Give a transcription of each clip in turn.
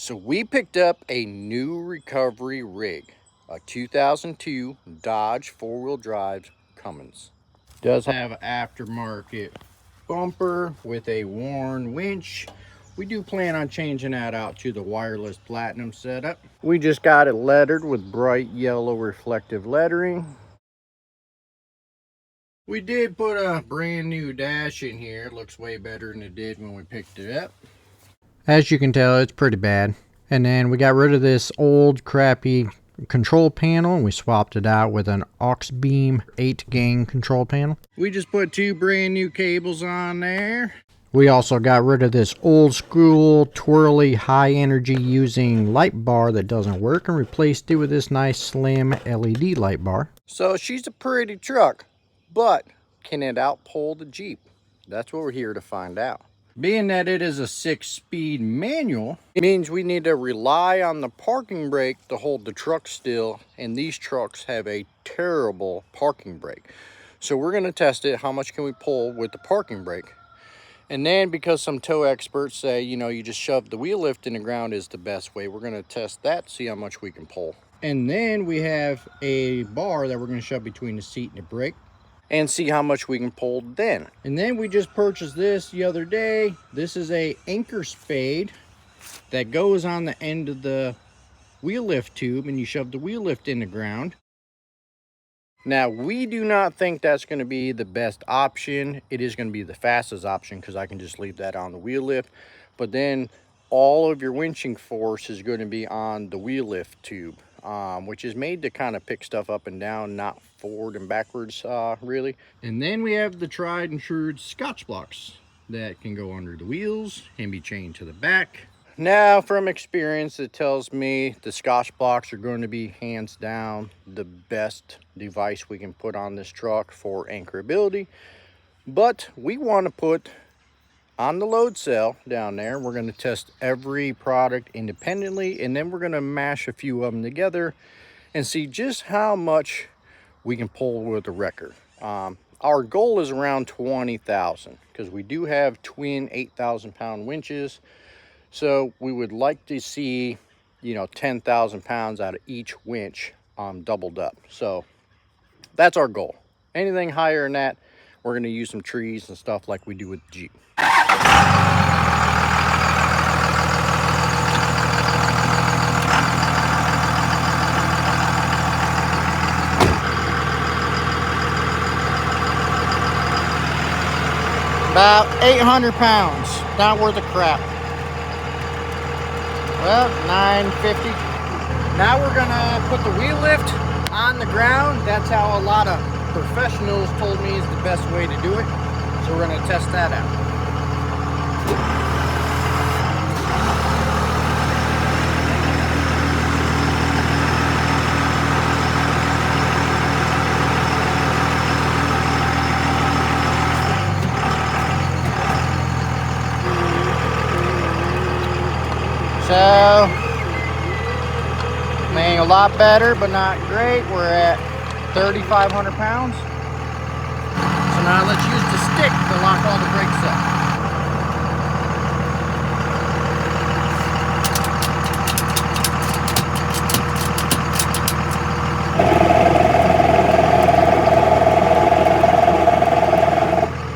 So we picked up a new recovery rig, a 2002 Dodge four-wheel drive Cummins. Does have an aftermarket bumper with a worn winch. We do plan on changing that out to the wireless platinum setup. We just got it lettered with bright yellow reflective lettering. We did put a brand new dash in here. It looks way better than it did when we picked it up. As you can tell, it's pretty bad. And then we got rid of this old crappy control panel and we swapped it out with an aux beam 8-gang control panel. We just put 2 brand new cables on there. We also got rid of this old school twirly high energy using light bar that doesn't work and replaced it with this nice slim LED light bar. So she's a pretty truck, but can it outpull the Jeep? That's what we're here to find out. Being that it is a 6-speed manual, it means we need to rely on the parking brake to hold the truck still, and these trucks have a terrible parking brake. So we're going to test it. How much can we pull with the parking brake? And then because some tow experts say, you know, you just shove the wheel lift in the ground is the best way, we're going to test that, see how much we can pull. And then we have a bar that we're going to shove between the seat and the brake and see how much we can pull then. And then we just purchased this the other day. This is a anchor spade that goes on the end of the wheel lift tube, and you shove the wheel lift in the ground. Now, we do not think that's going to be the best option. It is going to be the fastest option because I can just leave that on the wheel lift. But then all of your winching force is going to be on the wheel lift tube, which is made to kind of pick stuff up and down, not forward and backwards, really. And then we have the tried and true scotch blocks that can go under the wheels and be chained to the back. Now, from experience, it tells me the scotch blocks are going to be hands down the best device we can put on this truck for anchorability. But we want to put on the load cell down there, we're going to test every product independently, and then we're going to mash a few of them together and see just how much we can pull with a wrecker. Our goal is around 20,000 because we do have twin 8,000-pound winches. So we would like to see, you know, 10,000 pounds out of each winch doubled up. So that's our goal. Anything higher than that, we're going to use some trees and stuff like we do with the Jeep. About 800 pounds. Not worth a crap. Well, 950. Now we're gonna put the wheel lift on the ground. That's how a lot of professionals told me is the best way to do it. So we're gonna test that out. So, I mean, a lot better, but not great. We're at 3,500 pounds. So now let's use the stick to lock all the brakes up.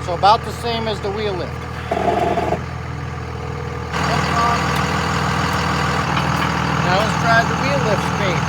So about the same as the wheel lift. Now let's try the wheel lift speed.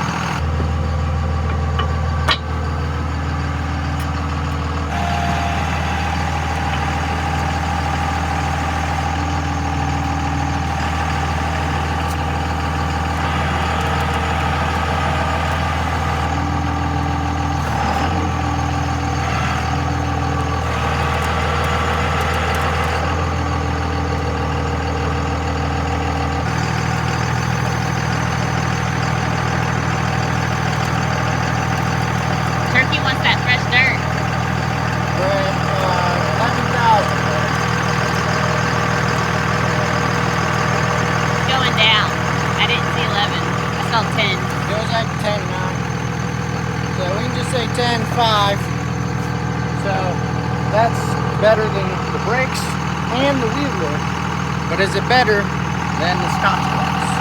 About 10. Goes at 10 now. So we can just say 10.5. So that's better than the brakes and the wheel lift. But is it better than the scotch blocks?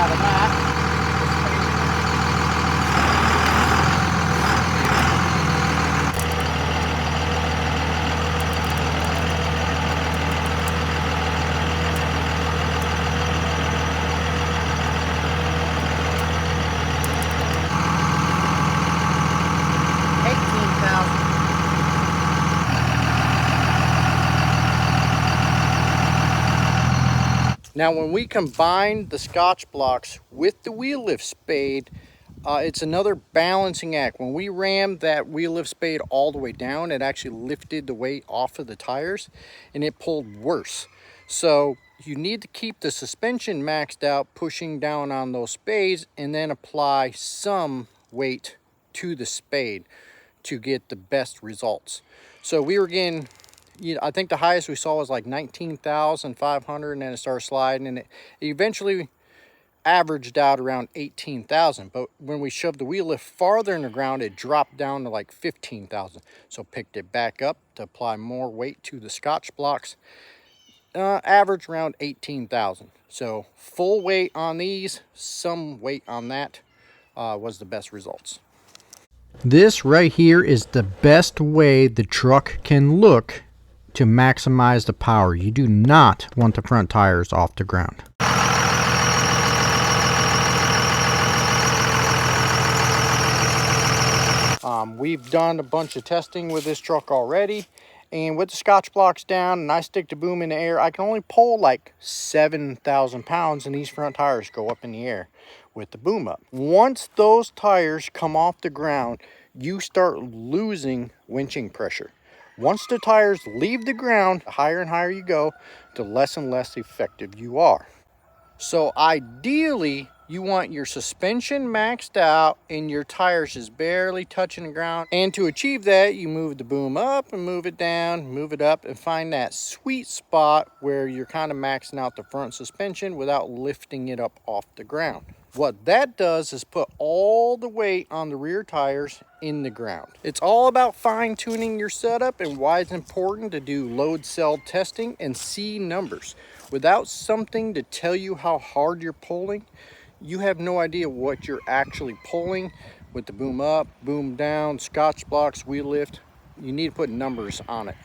out of that. Now when we combine the Scotch blocks with the wheel lift spade, it's another balancing act. When we rammed that wheel lift spade all the way down, it actually lifted the weight off of the tires and it pulled worse. So you need to keep the suspension maxed out, pushing down on those spades, and then apply some weight to the spade to get the best results. So we were getting, I think the highest we saw was like 19,500, and then it started sliding, and it eventually averaged out around 18,000. But when we shoved the wheel lift farther in the ground, it dropped down to like 15,000. So picked it back up to apply more weight to the Scotch blocks. Average around 18,000. So full weight on these, some weight on that was the best results. This right here is the best way the truck can look to maximize the power. You do not want the front tires off the ground. We've done a bunch of testing with this truck already, and with the Scotch blocks down and I stick the boom in the air, I can only pull like 7,000 pounds, and these front tires go up in the air with the boom up. Once those tires come off the ground, you start losing winching pressure. Once the tires leave the ground, the higher and higher you go, the less and less effective you are. So ideally, you want your suspension maxed out and your tires just barely touching the ground. And to achieve that, you move the boom up and move it down, move it up, and find that sweet spot where you're kind of maxing out the front suspension without lifting it up off the ground. What that does is put all the weight on the rear tires in the ground. It's all about fine-tuning your setup and why it's important to do load cell testing and see numbers. Without something to tell you how hard you're pulling, you have no idea what you're actually pulling with the boom up, boom down, Scotch blocks, wheel lift. You need to put numbers on it.